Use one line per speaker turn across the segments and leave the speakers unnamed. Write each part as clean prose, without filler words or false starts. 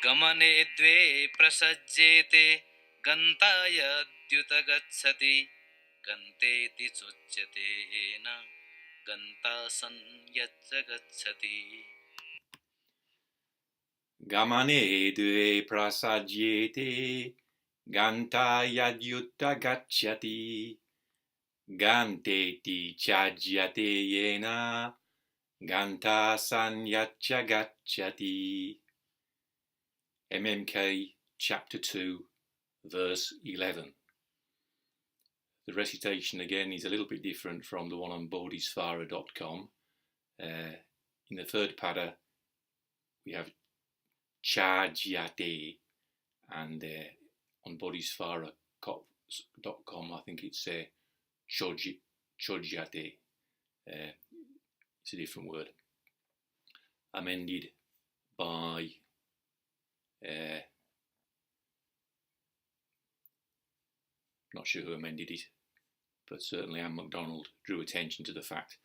gamane dve prasajyete gantā gacchati ganteti cājyate yena gantā gacchati.
Gamane dve prasajyete gantā gacchati ganteti cājyate yena gantā gacchati. MMK chapter 2 verse 11. The recitation again is a little bit different from the one on bodhisvara.com. In the third pada we have cājyate, and on bodhisvara.com I think it's cājyate. It's a different word, amended by not sure who amended it, but certainly Anne MacDonald drew attention to the fact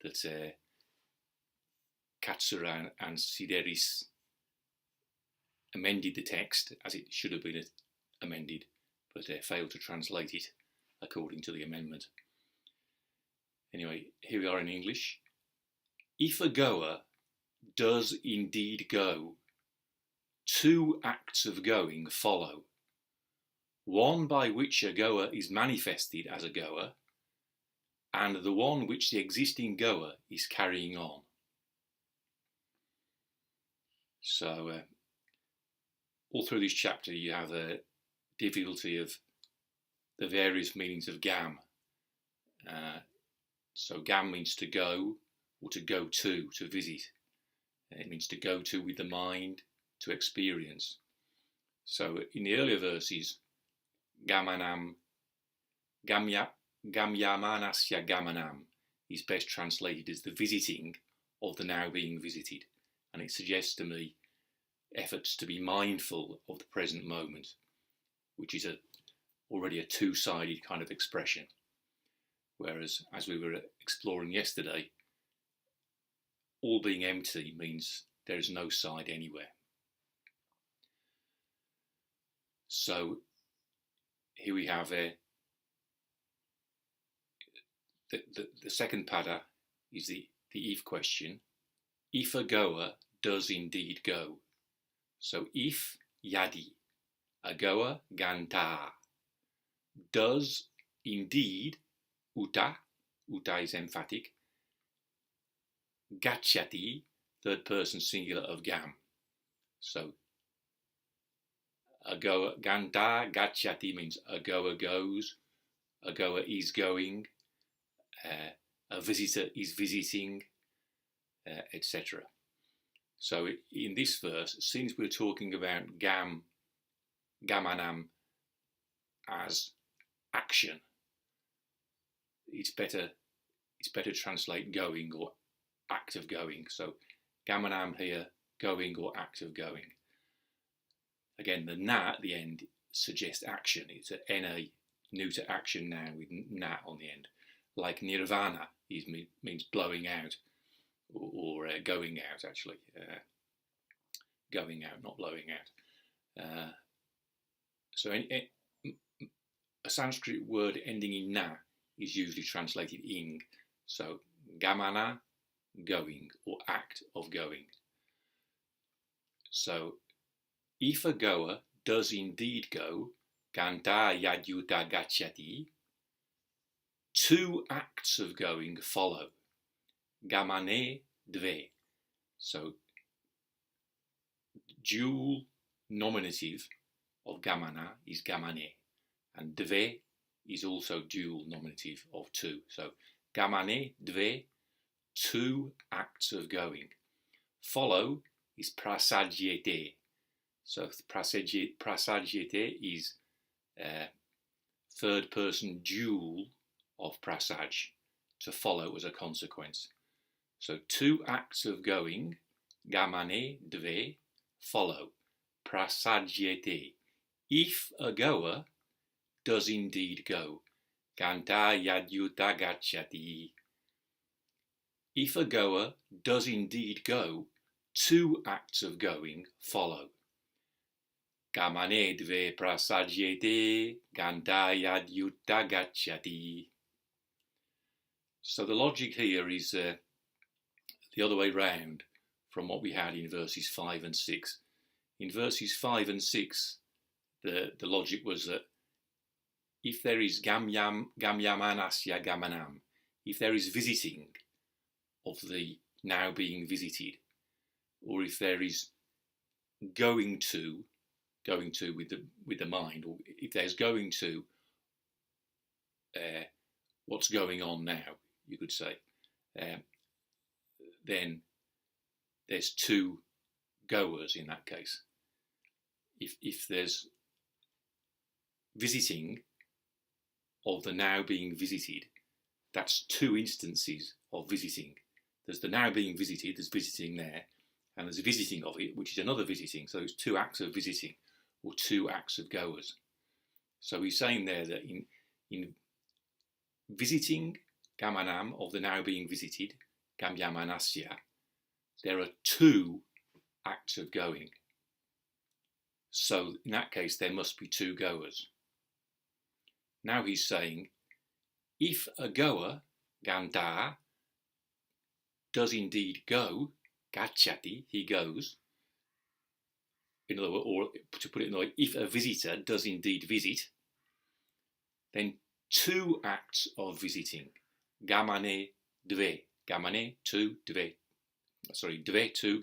that Katsura and Sideris amended the text as it should have been amended, but failed to translate it according to the amendment. Anyway, here we are in English. If a goer does indeed go, two acts of going follow. One by which a goer is manifested as a goer, and the one which the existing goer is carrying on. So, all through this chapter you have a difficulty of the various meanings of gam. So gam means to go, or to go to visit. It means to go to with the mind, to experience. So in the earlier verses, gamanam, gamyamanasya gamanam is best translated as the visiting of the now being visited, and it suggests to me efforts to be mindful of the present moment, which is already a two-sided kind of expression. Whereas, as we were exploring yesterday, all being empty means there is no side anywhere. So here we have the second pada is the if question. If a goer does indeed go. So if yady, a goer gantā, does indeed, uta is emphatic, gacchati, third person singular of gam. So a goer, gantā gacchati means a goer goes, a goer is going, a visitor is visiting, etc. So in this verse, since we're talking about gamanam as action, it's better to translate going or act of going. So gamanam here, going or act of going. Again, the na at the end suggests action. It's a na, neuter action noun with na on the end. Like nirvana means blowing out, or going out actually. Going out, not blowing out. So a Sanskrit word ending in na is usually translated ing. So gamana, going, or act of going. So if a goer does indeed go, gantā gacchati, two acts of going follow. Gamane dve. So dual nominative of gamana is gamane, and dve is also dual nominative of two. So gamane dve, two acts of going. Follow is prasajyete. So prasajyete is third person dual of prasaj, to follow as a consequence. So two acts of going, gamane dve, follow, prasajyete. If a goer does indeed go, gantā gacchati. If a goer does indeed go, two acts of going follow. gamane prasajyete, gantā yady gacchati. So the logic here is the other way round from what we had in verses 5 and 6. In verses 5 and 6, the logic was that if there is gamyamanasya gamanam, if there is visiting of the now being visited, or if there is going to with the mind, or if there's going to what's going on now, you could say, then there's two goers in that case. If there's visiting of the now being visited, that's two instances of visiting. There's the now being visited, there's visiting there, and there's a visiting of it, which is another visiting. So it's two acts of visiting, or two acts of goers. So he's saying there that in visiting gamanam of the now being visited, gamyamanasya, there are two acts of going. So in that case, there must be two goers. Now he's saying, if a goer, gantā, does indeed go, gacchati, he goes. In other words, or to put it another way, if a visitor does indeed visit, then two acts of visiting, gamane, two,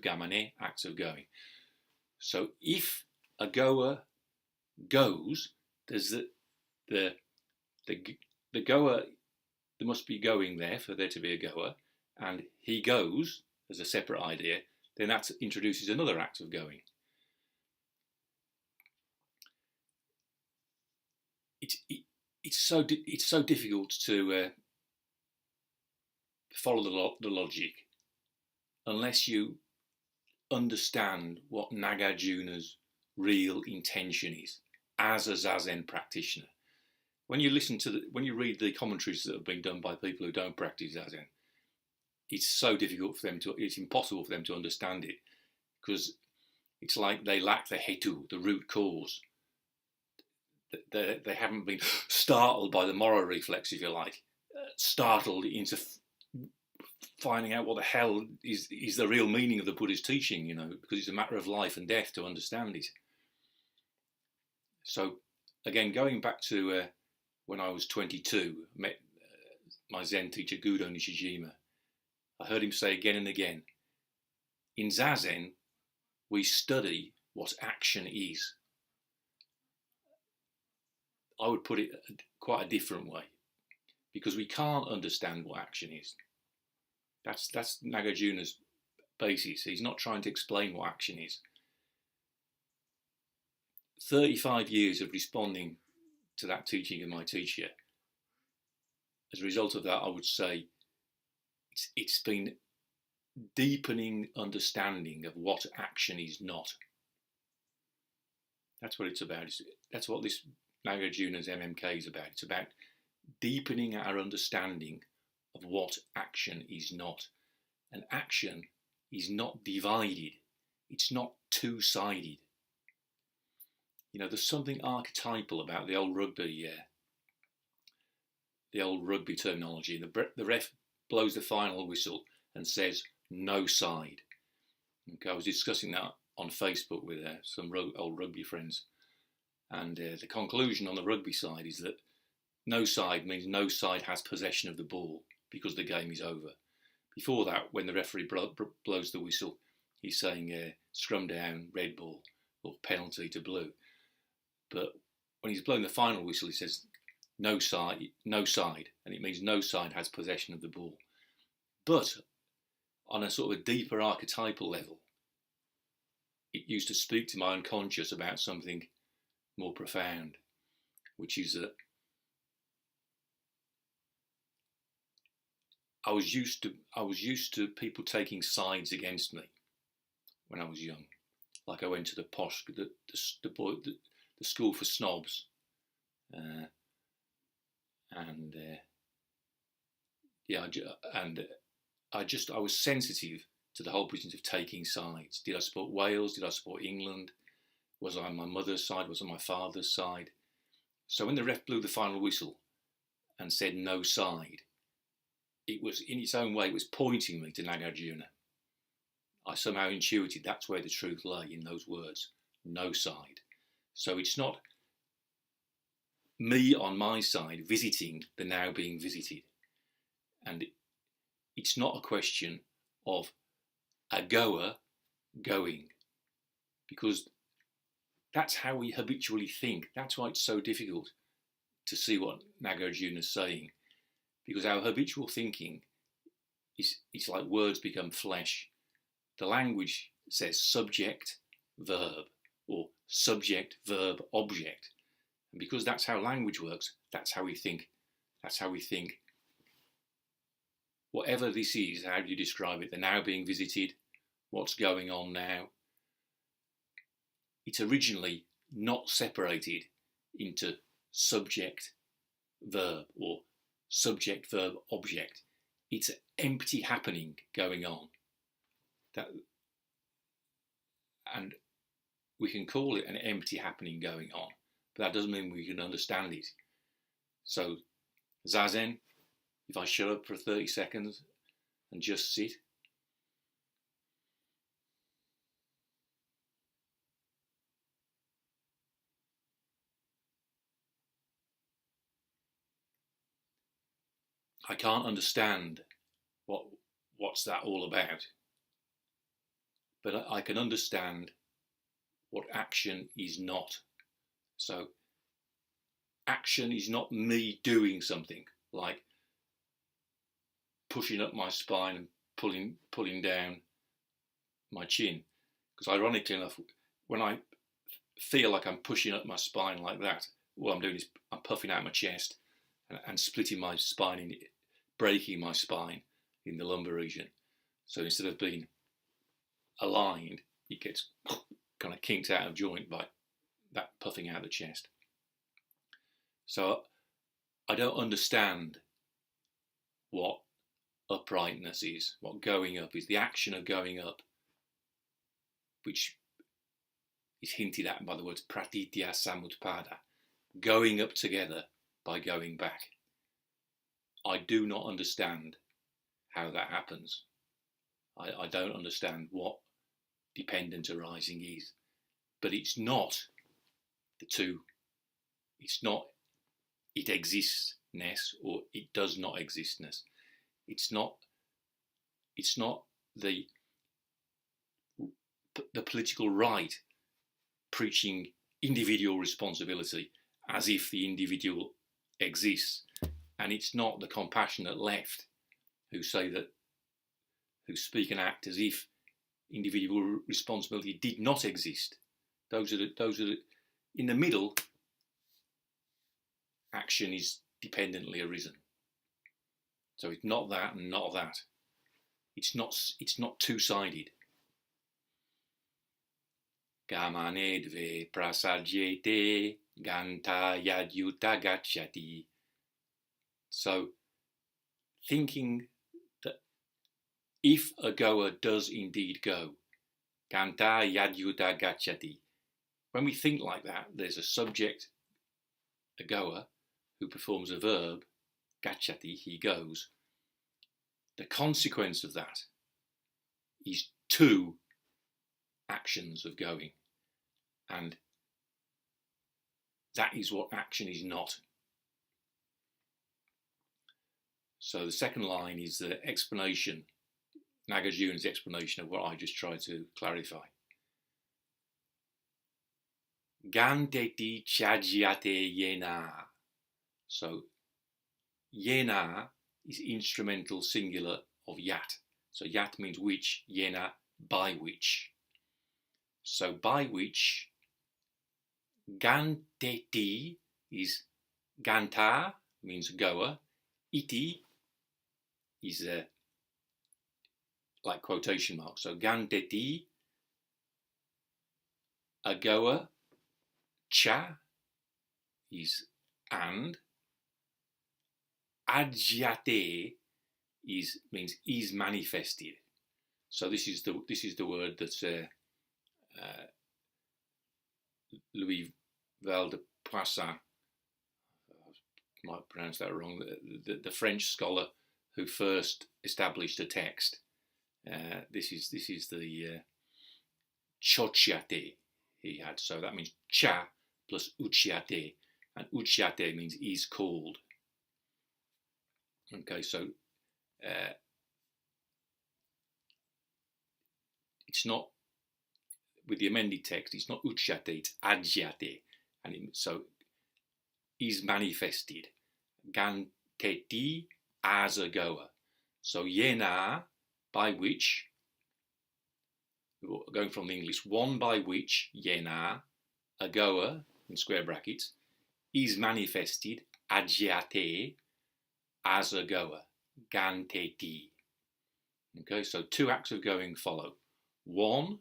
gamane, acts of going. So if a goer goes, there's the goer, there must be going there for there to be a goer, and he goes as a separate idea, then that introduces another act of going. It's so difficult to follow the logic unless you understand what Nagarjuna's real intention is as a Zazen practitioner. When you read the commentaries that have been done by people who don't practice Zazen, it's so difficult for them it's impossible for them to understand it, because it's like they lack the hetu, the root cause. They haven't been startled by the moral reflex, if you like, startled into finding out what the hell is the real meaning of the Buddha's teaching, because it's a matter of life and death to understand it. So again, going back to when I was 22, I met my Zen teacher Gudo Nishijima. I heard him say again and again, in Zazen, we study what action is. I would put it quite a different way, because we can't understand what action is. That's Nagarjuna's basis. He's not trying to explain what action is. 35 years of responding to that teaching of my teacher. As a result of that, I would say it's been deepening understanding of what action is not. That's what it's about. That's what this Nagarjuna's MMK is about. It's about deepening our understanding of what action is not. And action is not divided. It's not two-sided. There's something archetypal about the old rugby terminology. The ref blows the final whistle and says, no side. Okay, I was discussing that on Facebook with some old rugby friends. And the conclusion on the rugby side is that no side means no side has possession of the ball because the game is over. Before that, when the referee blows the whistle, he's saying scrum down, red ball, or penalty to blue. But when he's blowing the final whistle, he says no side, and it means no side has possession of the ball. But on a sort of a deeper archetypal level, it used to speak to my unconscious about something more profound, which is that I was used to people taking sides against me when I was young. Like I went to the posh, the school for snobs, and I was sensitive to the whole business of taking sides. Did I support Wales? Did I support England? Was I on my mother's side? Was I on my father's side? So when the ref blew the final whistle and said no side, it was, in its own way, it was pointing me to Nagarjuna. I somehow intuited that's where the truth lay, in those words, no side. So it's not me on my side visiting the now being visited. And it's not a question of a goer going, because that's how we habitually think. That's why it's so difficult to see what Nagarjuna is saying, because our habitual thinking is, it's like words become flesh. The language says subject, verb, or subject, verb, object. And because that's how language works, that's how we think. That's how we think. Whatever this is, how do you describe it? The now being visited, what's going on now? It's originally not separated into subject, verb, or subject, verb, object. It's an empty happening going on. And we can call it an empty happening going on, but that doesn't mean we can understand it. So Zazen, if I shut up for 30 seconds and just sit. I can't understand what's that all about, but I can understand what action is not. So action is not me doing something like pushing up my spine and pulling down my chin. Because ironically enough, when I feel like I'm pushing up my spine like that, what I'm doing is I'm puffing out my chest and splitting my spine, breaking my spine in the lumbar region. So instead of being aligned, it gets kind of kinked out of joint by that puffing out the chest. So I don't understand what uprightness is, what going up is, the action of going up, which is hinted at by the words pratitya samutpada, going up together by going back. I do not understand how that happens. I don't understand what dependent arising is, but it's not the two. It's not it existness or it does not existness. It's not the political right preaching individual responsibility as if the individual exists, and it's not the compassionate left who speak and act as if individual responsibility did not exist. Those are the in the middle. Action is dependently arisen. So it's not that and not that. It's not two-sided. Gamane prasajyete, gantā yady gacchati. So thinking that if a goer does indeed go, gantā yady gacchati. When we think like that, there's a subject, a goer, who performs a verb, gacchati, he goes. The consequence of that is two actions of going, and that is what action is not. So the second line is the explanation, Nagarjuna's explanation of what I just tried to clarify. Ganteti cājyate yena. So yena is instrumental singular of yat. So yat means which, yena by which. So by which, ganteti is gantā means goer, iti is like quotation marks. So ganteti, a goer, cha is and, cājyate means is manifested. So this is the word that's Louis Val de Poisson, I might pronounce that wrong, the French scholar who first established a text. This is the cājyate he had. So that means cha plus ucciate, and ucciate means is called. Okay, so it's not, with the amended text, it's not ucciate, it's cājyate, and so is manifested. Ganteti, as a goer. So yena, by which, going from the English, one by which, yena, a goer, in square brackets, is manifested, cājyate, as a goer, ganteti. Okay, so two acts of going follow. One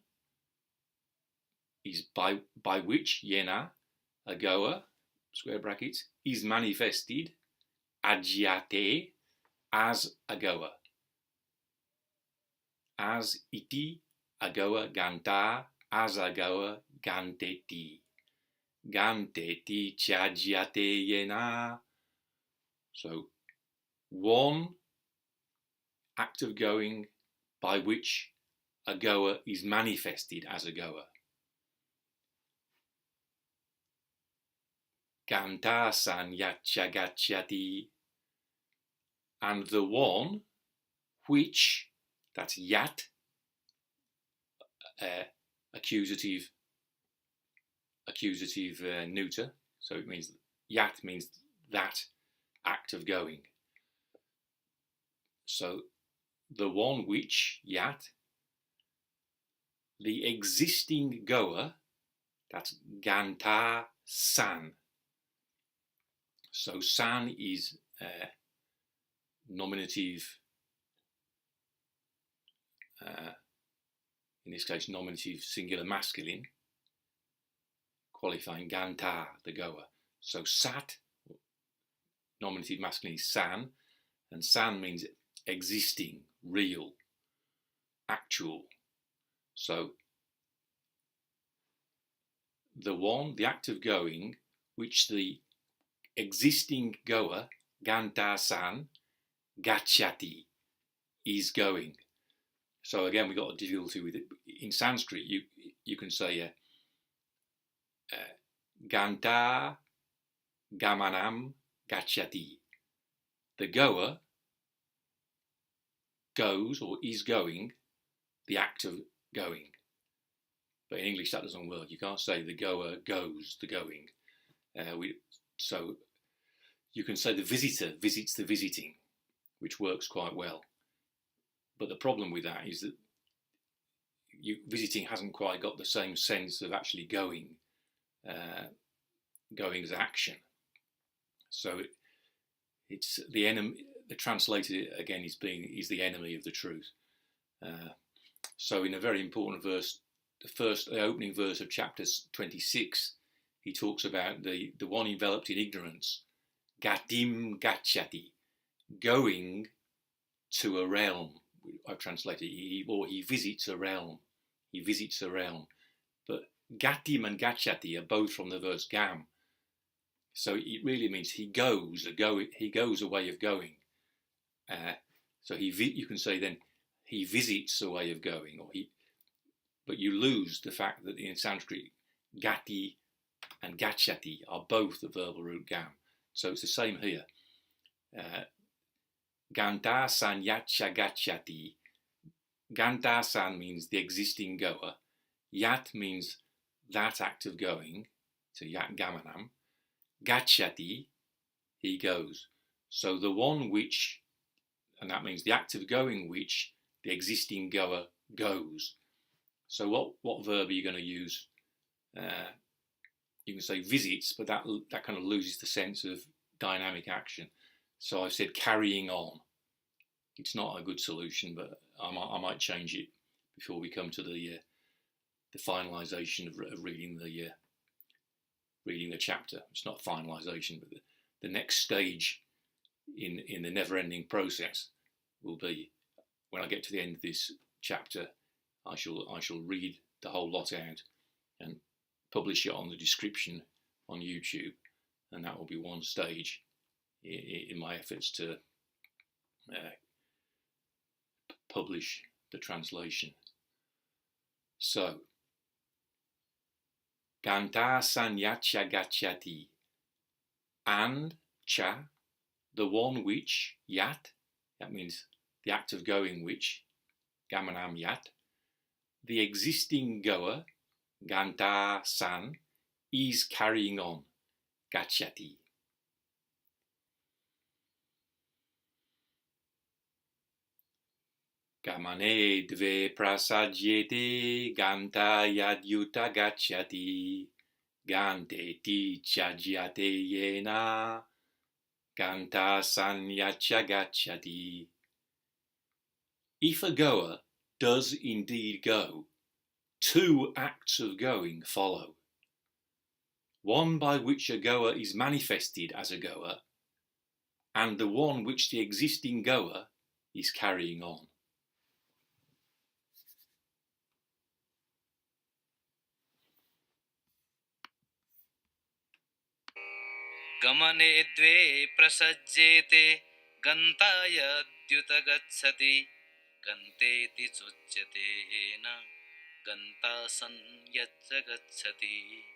is by which, yena, a goer, square brackets, is manifested, cājyate, as a goer. As iti, a goer, gantā, as a goer, ganteti. Ganteti, cājyate, yena. So, one act of going by which a goer is manifested as a goer. Gantā sanyacca gacchati. And the one which, that's yat, accusative neuter. So it means, yat means that act of going. So the one which, yat, the existing goer, that's gantā san. So san is nominative, in this case nominative singular masculine, qualifying gantā, the goer. So sat, nominative masculine, is san, and san means existing, real, actual. So the one, the act of going, which the existing goer, gantā san, gacchati, is going. So again, we got a difficulty with it. In Sanskrit, you can say gantā gamanam gacchati. The goer goes or is going, the act of going. But in English that doesn't work. You can't say the goer goes the going. So you can say the visitor visits the visiting, which works quite well. But the problem with that is that visiting hasn't quite got the same sense of actually going as action. So it's the enemy. The translator again is the enemy of the truth. So in a very important verse, the opening verse of chapter 26, he talks about the one enveloped in ignorance, gatim gacchati, going to a realm. I've translated he visits a realm. He visits a realm. But gatim and gacchati are both from the verse gam. So it really means he goes a way of going. So you can say then he visits a way of going, but you lose the fact that in Sanskrit gati and gacchati are both the verbal root gam. So it's the same here. Gantā sanyacca gacchati. Gantā san means the existing goer. Yat means that act of going, so yat gamanam. Gacchati, he goes. So the one which, and that means the act of going which the existing goer goes. So what verb are you going to use? You can say visits, but that kind of loses the sense of dynamic action. So I've said carrying on. It's not a good solution, but I might change it before we come to the finalisation of reading the chapter. It's not finalisation, but the next stage in the never-ending process will be when I get to the end of this chapter. I shall read the whole lot out and publish it on the description on YouTube, and that will be one stage in my efforts to publish the translation. So, gantā sanyacya gacchati, and cha, the one which, yat, that means the act of going which, gamanam yat, the existing goer, gantā san, is carrying on, gacchati. Gamane prasajyete, gantā yady gacchati, ganteti cājyate yena, gantā gacchati. If a goer does indeed go, two acts of going follow. One by which a goer is manifested as a goer, and the one which the existing goer is carrying on.
gamane prasajyete, gantā gacchati, ganteti cājyate, yena, gantā gacchati.